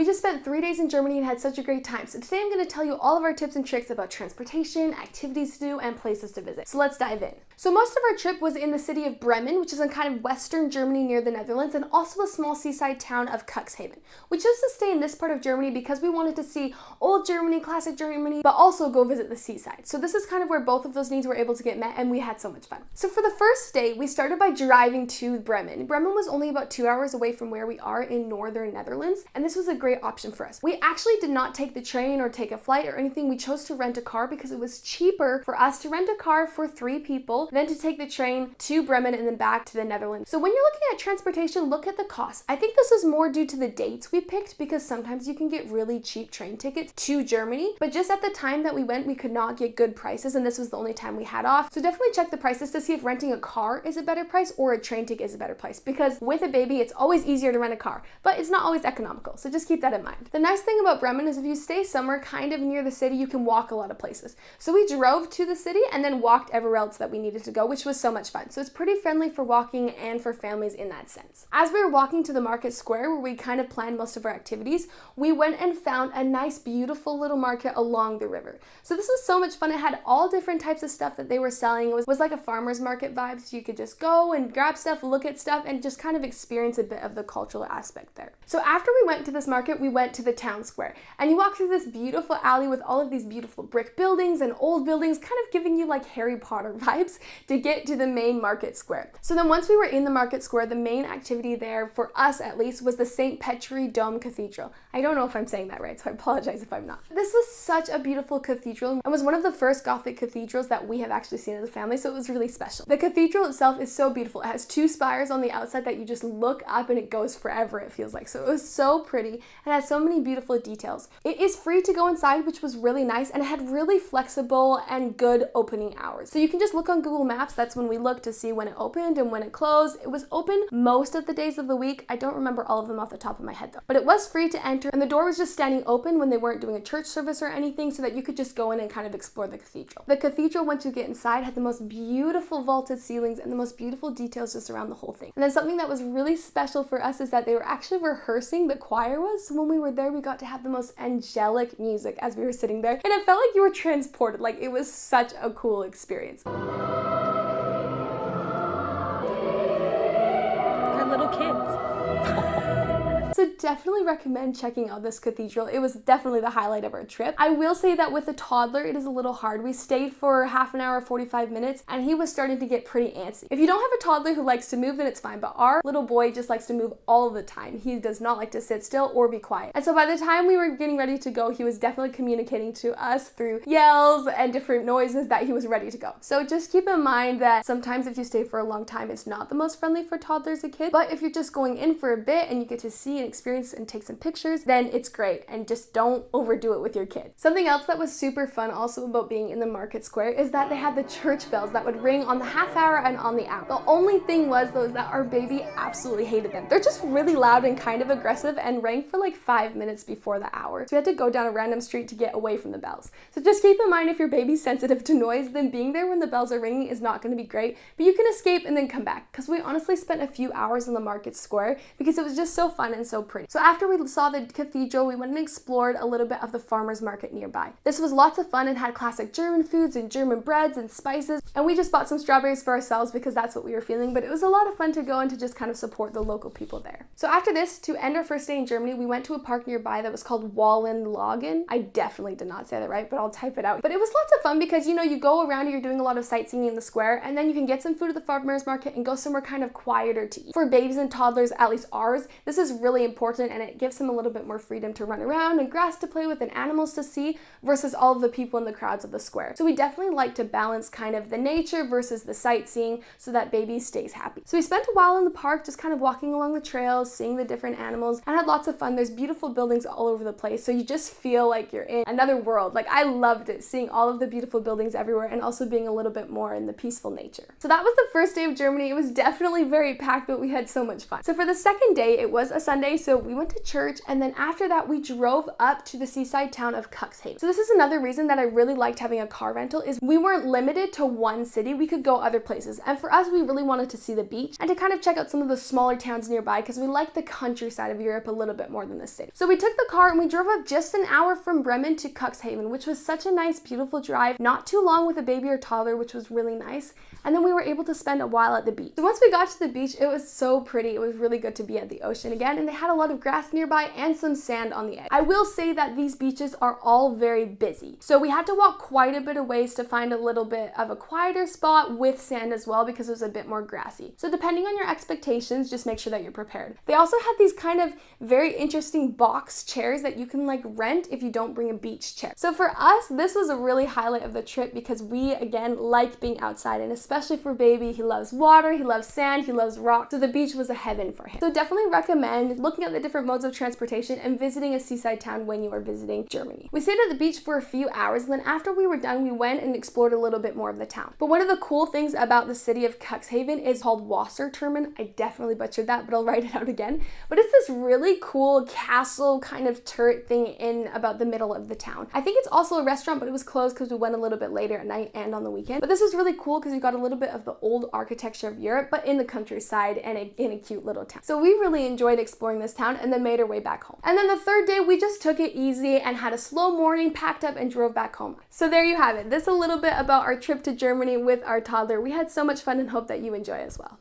We just spent 3 days in Germany and had such a great time. So today I'm going to tell you all of our tips and tricks about transportation, activities to do, and places to visit. So let's dive in. So most of our trip was in the city of Bremen, which is in kind of western Germany near the Netherlands, and also a small seaside town of Cuxhaven. We chose to stay in this part of Germany because we wanted to see old Germany, classic Germany, but also go visit the seaside. So this is kind of where both of those needs were able to get met, and we had so much fun. So for the first day, we started by driving to Bremen. Bremen was only about 2 hours away from where we are in northern Netherlands, and this was a great option for us. We actually did not take the train or take a flight or anything. We chose to rent a car because it was cheaper for us to rent a car for 3 people than to take the train to Bremen and then back to the Netherlands. So when you're looking at transportation, look at the cost. I think this is more due to the dates we picked because sometimes you can get really cheap train tickets to Germany, but just at the time that we went, we could not get good prices, and this was the only time we had off. So definitely check the prices to see if renting a car is a better price or a train ticket is a better price, because with a baby, it's always easier to rent a car, but it's not always economical. So just keep that in mind. The nice thing about Bremen is if you stay somewhere kind of near the city, you can walk a lot of places. So we drove to the city and then walked everywhere else that we needed to go, which was so much fun. So it's pretty friendly for walking and for families in that sense. As we were walking to the market square where we kind of planned most of our activities, we went and found a nice, beautiful little market along the river. So this was so much fun. It had all different types of stuff that they were selling. It was like a farmer's market vibe, so you could just go and grab stuff, look at stuff, and just kind of experience a bit of the cultural aspect there. So after we went to this market, we went to the town square, and you walk through this beautiful alley with all of these beautiful brick buildings and old buildings, kind of giving you like Harry Potter vibes to get to the main market square. So then once we were in the market square, the main activity there, for us at least, was the St. Petri Dom Cathedral. I don't know if I'm saying that right, so I apologize if I'm not. This was such a beautiful cathedral and was one of the first Gothic cathedrals that we have actually seen as a family, so it was really special. The cathedral itself is so beautiful. It has 2 spires on the outside that you just look up and it goes forever, it feels like. So it was so pretty and had so many beautiful details. It is free to go inside, which was really nice, and it had really flexible and good opening hours. So you can just look on Google Maps. That's when we looked to see when it opened and when it closed. It was open most of the days of the week. I don't remember all of them off the top of my head though. But it was free to enter, and the door was just standing open when they weren't doing a church service or anything, so that you could just go in and kind of explore the cathedral. The cathedral, once you get inside, had the most beautiful vaulted ceilings and the most beautiful details just around the whole thing. And then something that was really special for us is that they were actually rehearsing, the choir was, so when we were there, we got to have the most angelic music as we were sitting there, and it felt like you were transported. Like, it was such a cool experience. They're little kids. So definitely recommend checking out this cathedral. It was definitely the highlight of our trip. I will say that with a toddler, it is a little hard. We stayed for half an hour, 45 minutes, and he was starting to get pretty antsy. If you don't have a toddler who likes to move, then it's fine, but our little boy just likes to move all the time. He does not like to sit still or be quiet. And so by the time we were getting ready to go, he was definitely communicating to us through yells and different noises that he was ready to go. So just keep in mind that sometimes if you stay for a long time, it's not the most friendly for toddlers and kids, but if you're just going in for a bit and you get to see and experience and take some pictures, then it's great, and just don't overdo it with your kid. Something else that was super fun also about being in the market square is that they had the church bells that would ring on the half hour and on the hour. The only thing was though is that our baby absolutely hated them. They're just really loud and kind of aggressive and rang for like 5 minutes before the hour. So we had to go down a random street to get away from the bells. So just keep in mind, if your baby's sensitive to noise, then being there when the bells are ringing is not going to be great, but you can escape and then come back, because we honestly spent a few hours in the market square because it was just so fun and so pretty. So after we saw the cathedral, we went and explored a little bit of the farmer's market nearby. This was lots of fun and had classic German foods and German breads and spices, and we just bought some strawberries for ourselves because that's what we were feeling, but it was a lot of fun to go and to just kind of support the local people there. So after this, to end our first day in Germany, we went to a park nearby that was called Wallanlagen. I definitely did not say that right, but I'll type it out. But it was lots of fun because, you know, you go around and you're doing a lot of sightseeing in the square, and then you can get some food at the farmer's market and go somewhere kind of quieter to eat. For babies and toddlers, at least ours, this is really important, and it gives them a little bit more freedom to run around and grass to play with and animals to see versus all of the people in the crowds of the square. So we definitely like to balance kind of the nature versus the sightseeing so that baby stays happy. So we spent a while in the park just kind of walking along the trails, seeing the different animals, and had lots of fun. There's beautiful buildings all over the place, so you just feel like you're in another world. Like, I loved it, seeing all of the beautiful buildings everywhere and also being a little bit more in the peaceful nature. So that was the first day of Germany. It was definitely very packed, but we had so much fun. So for the second day, it was a Sunday, Sunday, so we went to church, and then after that we drove up to the seaside town of Cuxhaven. So this is another reason that I really liked having a car rental, is we weren't limited to one city, we could go other places. And for us, we really wanted to see the beach and to kind of check out some of the smaller towns nearby, because we like the countryside of Europe a little bit more than the city. So we took the car and we drove up just an hour from Bremen to Cuxhaven, which was such a nice, beautiful drive, not too long with a baby or toddler, which was really nice. And then we were able to spend a while at the beach. So once we got to the beach, it was so pretty. It was really good to be at the ocean again, and they had a lot of grass nearby and some sand on the edge. I will say that these beaches are all very busy. So we had to walk quite a bit of ways to find a little bit of a quieter spot with sand as well, because it was a bit more grassy. So depending on your expectations, just make sure that you're prepared. They also had these kind of very interesting box chairs that you can like rent if you don't bring a beach chair. So for us, this was a really highlight of the trip, because we again like being outside, and especially for baby, he loves water, he loves sand, he loves rocks. So the beach was a heaven for him. So definitely recommend looking at the different modes of transportation and visiting a seaside town when you are visiting Germany. We stayed at the beach for a few hours, and then after we were done, we went and explored a little bit more of the town. But one of the cool things about the city of Cuxhaven is called Wasserturmen. I definitely butchered that, but I'll write it out again. But it's this really cool castle kind of turret thing in about the middle of the town. I think it's also a restaurant, but it was closed because we went a little bit later at night and on the weekend. But this was really cool because you got a little bit of the old architecture of Europe, but in the countryside and in a cute little town. So we really enjoyed exploring this town and then made our way back home. And then the third day, we just took it easy and had a slow morning, packed up and drove back home. So there you have it. This is a little bit about our trip to Germany with our toddler. We had so much fun and hope that you enjoy as well.